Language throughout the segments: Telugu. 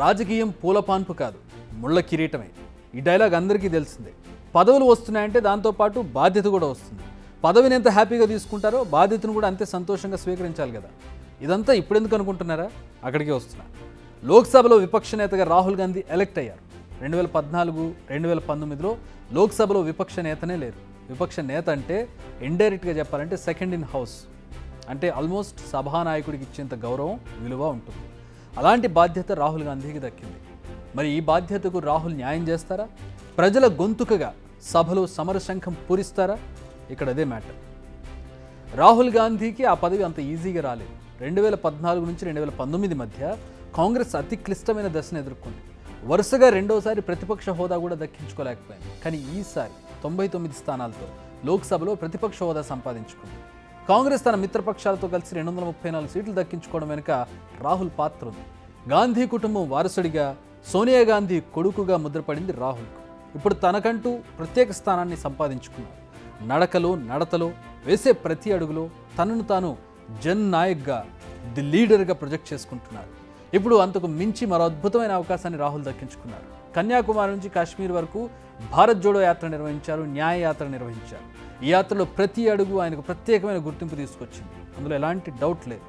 రాజకీయం పూలపాన్పు కాదు, ముళ్ళ కిరీటమే. ఈ డైలాగ్ అందరికీ తెలిసిందే. పదవులు వస్తున్నాయంటే దాంతోపాటు బాధ్యత కూడా వస్తుంది. పదవిని ఎంత హ్యాపీగా తీసుకుంటారో బాధ్యతను కూడా అంతే సంతోషంగా స్వీకరించాలి కదా. ఇదంతా ఇప్పుడెందుకు అనుకుంటున్నారా? అక్కడికే వస్తున్నా. లోక్సభలో విపక్ష నేతగా రాహుల్ గాంధీ ఎలక్ట్ అయ్యారు. 2014, 2019లో లోక్సభలో విపక్ష నేతనే లేరు. విపక్ష నేత అంటే ఇండైరెక్ట్గా చెప్పాలంటే సెకండ్ ఇన్ హౌస్, అంటే ఆల్మోస్ట్ సభానాయకుడికి ఇచ్చేంత గౌరవం, విలువ ఉంటుంది. అలాంటి బాధ్యత రాహుల్ గాంధీకి దక్కింది. మరి ఈ బాధ్యతకు రాహుల్ న్యాయం చేస్తారా? ప్రజల గొంతుకగా సభలో సమరశంఖం పూరిస్తారా? ఇక్కడ అదే మ్యాటర్. రాహుల్ గాంధీకి ఆ పదవి అంత ఈజీగా రాలేదు. 2014 నుంచి 2019 మధ్య కాంగ్రెస్ అతి క్లిష్టమైన దశను ఎదుర్కొంది. వరుసగా రెండోసారి ప్రతిపక్ష హోదా కూడా దక్కించుకోలేకపోయింది. కానీ ఈసారి 99 స్థానాలతో లోక్సభలో ప్రతిపక్ష హోదా సంపాదించుకుంది. కాంగ్రెస్ తన మిత్రపక్షాలతో కలిసి 234 సీట్లు దక్కించుకోవడం వెనుక రాహుల్ పాత్ర ఉంది. గాంధీ కుటుంబం వారసుడిగా, సోనియా గాంధీ కొడుకుగా ముద్రపడింది రాహుల్. ఇప్పుడు తనకంటూ ప్రత్యేక స్థానాన్ని సంపాదించుకున్నారు. నడకలో, నడతలో, వేసే ప్రతి అడుగులో తనను తాను జన్ నాయక్గా, ది లీడర్గా ప్రొజెక్ట్ చేసుకుంటున్నారు. ఇప్పుడు అంతకు మించి మరో అద్భుతమైన అవకాశాన్ని రాహుల్ దక్కించుకున్నారు. కన్యాకుమారి నుంచి కాశ్మీర్ వరకు భారత్ జోడో యాత్ర నిర్వహించారు, న్యాయ యాత్ర నిర్వహించారు. ఈ యాత్రలో ప్రతి అడుగు ఆయనకు ప్రత్యేకమైన గుర్తింపు తీసుకొచ్చింది. అందులో ఎలాంటి డౌట్ లేదు.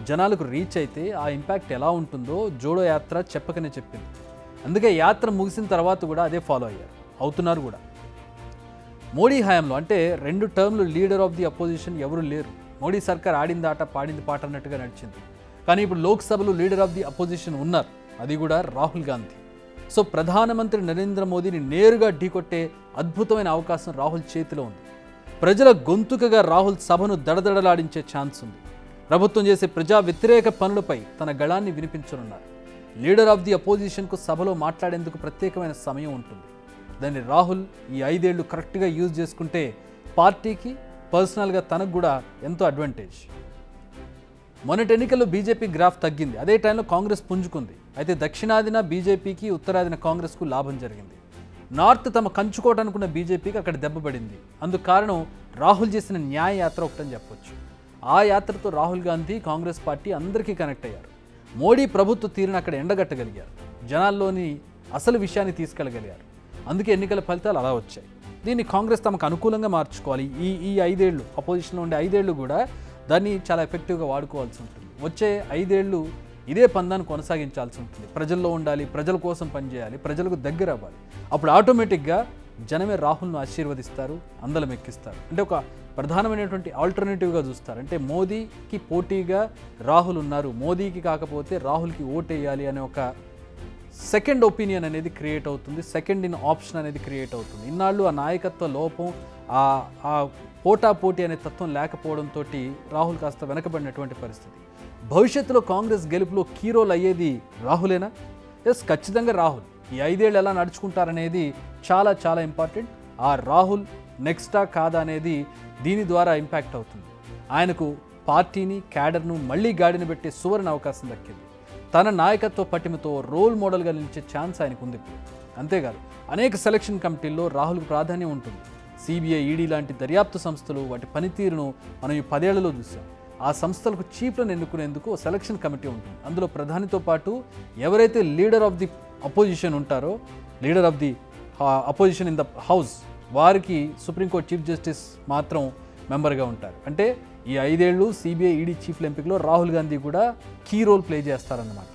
జనాలకు రీచ్ అయితే ఆ ఇంపాక్ట్ ఎలా ఉంటుందో జోడో యాత్ర చెప్పకనే చెప్పింది. అందుకే యాత్ర ముగిసిన తర్వాత కూడా అదే ఫాలో అయ్యారు, అవుతున్నారు కూడా. మోడీ హయాంలో అంటే 2 టర్మ్లు లీడర్ ఆఫ్ ది అపోజిషన్ ఎవరు లేరు. మోడీ సర్కార్ ఆడింది ఆట, పాడింది పాట అన్నట్టుగా నడిచింది. కానీ ఇప్పుడు లోక్సభలో లీడర్ ఆఫ్ ది అపోజిషన్ ఉన్నారు, అది కూడా రాహుల్ గాంధీ. సో ప్రధానమంత్రి నరేంద్ర మోదీని నేరుగా ఢీకొట్టే అద్భుతమైన అవకాశం రాహుల్ చేతిలో ఉంది. ప్రజల గొంతుకగా రాహుల్ సభను దడదడలాడించే ఛాన్స్ ఉంది. ప్రభుత్వం చేసే ప్రజా వ్యతిరేక పనులపై తన గళాన్ని వినిపించనున్నారు. లీడర్ ఆఫ్ ది అపోజిషన్కు సభలో మాట్లాడేందుకు ప్రత్యేకమైన సమయం ఉంటుంది. దాన్ని రాహుల్ ఈ 5 ఏళ్లు కరెక్ట్గా యూజ్ చేసుకుంటే పార్టీకి, పర్సనల్గా తనకు కూడా ఎంతో అడ్వాంటేజ్. మొన్నటి ఎన్నికల్లో బీజేపీ గ్రాఫ్ తగ్గింది. అదే టైంలో కాంగ్రెస్ పుంజుకుంది. అయితే దక్షిణాదిన బీజేపీకి, ఉత్తరాదిన కాంగ్రెస్కు లాభం జరిగింది. నార్త్ తమ కంచుకోట అనుకున్న బీజేపీకి అక్కడ దెబ్బపడింది. అందుకు కారణం రాహుల్ చేసిన న్యాయ యాత్ర ఒకటని చెప్పొచ్చు. ఆ యాత్రతో రాహుల్ గాంధీ, కాంగ్రెస్ పార్టీ అందరికీ కనెక్ట్ అయ్యారు. మోడీ ప్రభుత్వ తీరును అక్కడ ఎండగట్టగలిగారు. జనాల్లోని అసలు విషయాన్ని తీసుకెళ్లగలిగారు. అందుకే ఎన్నికల ఫలితాలు అలా వచ్చాయి. దీన్ని కాంగ్రెస్ తమకు అనుకూలంగా మార్చుకోవాలి. ఈ 5 ఏళ్ళు, అపోజిషన్లో ఉండే 5 ఏళ్ళు కూడా దాన్ని చాలా ఎఫెక్టివ్గా వాడుకోవాల్సి ఉంటుంది. వచ్చే 5 ఏళ్ళు ఇదే పందాన్ని కొనసాగించాల్సి ఉంటుంది. ప్రజల్లో ఉండాలి, ప్రజల కోసం పనిచేయాలి, ప్రజలకు దగ్గర అవ్వాలి. అప్పుడు ఆటోమేటిక్గా జనమే రాహుల్ను ఆశీర్వదిస్తారు, అందలం ఎక్కిస్తారు. అంటే ఒక ప్రధానమైనటువంటి ఆల్టర్నేటివ్గా చూస్తారు. అంటే మోదీకి పోటీగా రాహుల్ ఉన్నారు, మోదీకి కాకపోతే రాహుల్కి ఓటేయాలి అనే ఒక సెకండ్ ఒపీనియన్ అనేది క్రియేట్ అవుతుంది. సెకండ్ ఇన్ ఆప్షన్ అనేది క్రియేట్ అవుతుంది. ఇన్నాళ్ళు ఆ నాయకత్వ లోపం, ఆ పోటాపోటీ అనే తత్వం లేకపోవడంతో రాహుల్ కాస్త వెనకబడినటువంటి పరిస్థితి. భవిష్యత్తులో కాంగ్రెస్ గెలుపులో కీ రోల్ అయ్యేది రాహులేనా? ఎస్, ఖచ్చితంగా రాహుల్. ఈ 5 ఏళ్ళు ఎలా నడుచుకుంటారనేది చాలా చాలా ఇంపార్టెంట్. ఆ రాహుల్ నెక్స్టా కాదా అనేది దీని ద్వారా ఇంపాక్ట్ అవుతుంది. ఆయనకు పార్టీని, క్యాడర్ను మళ్లీ గాడిన పెట్టే సువర్ణ అవకాశం దక్కింది. తన నాయకత్వ పటిమతో రోల్ మోడల్గా నిలిచే ఛాన్స్ ఆయనకు ఉంది. అంతేకాదు, అనేక సెలక్షన్ కమిటీల్లో రాహుల్కు ప్రాధాన్యం ఉంటుంది. సిబిఐ, ఈడీ లాంటి దర్యాప్తు సంస్థలు, వాటి పనితీరును మనం ఈ 10 ఏళ్లలో చూసాం. ఆ సంస్థలకు చీఫ్లను ఎన్నుకునేందుకు సెలక్షన్ కమిటీ ఉంటుంది. అందులో ప్రధానితో పాటు ఎవరైతే లీడర్ ఆఫ్ ది అపోజిషన్ ఉంటారో, leader of the opposition in the house, వారికి సుప్రీంకోర్టు చీఫ్ జస్టిస్ మాత్రం మెంబర్గా ఉంటారు. అంటే ఈ 5 ఏళ్ళు సిబిఐ, ఈడీ చీఫ్ల ఎంపికలో రాహుల్ గాంధీ కూడా కీ రోల్ ప్లే చేస్తారన్నమాట.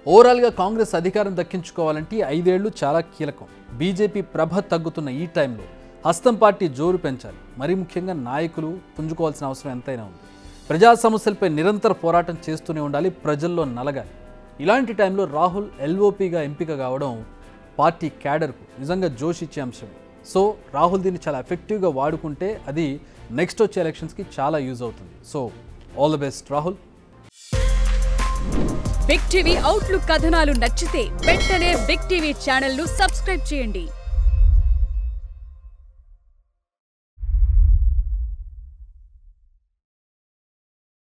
ఓవరాల్గా కాంగ్రెస్ అధికారం దక్కించుకోవాలంటే 5 ఏళ్ళు చాలా కీలకం. బీజేపీ ప్రభ తగ్గుతున్న ఈ టైంలో హస్తం పార్టీ జోరు పెంచాలి. మరీ ముఖ్యంగా నాయకులు పుంజుకోవాల్సిన అవసరం ఎంతైనా ఉంది. ప్రజా సమస్యలపై నిరంతర పోరాటం చేస్తూనే ఉండాలి, ప్రజల్లో నలగాలి. ఇలాంటి టైంలో రాహుల్ ఎల్ఓపీగా ఎంపిక కావడం పార్టీ క్యాడర్కు నిజంగా జోష్ ఇచ్చే అంశమే. సో రాహుల్ దీన్ని చాలా ఎఫెక్టివ్గా వాడుకుంటే అది నెక్స్ట్ వచ్చే ఎలక్షన్స్కి చాలా యూజ్ అవుతుంది. So all the best Rahul. Big TV Outlook కథనాలు నచ్చితే వెంటనే బిగ్ టీవీ ఛానల్ను సబ్స్క్రైబ్ చేయండి.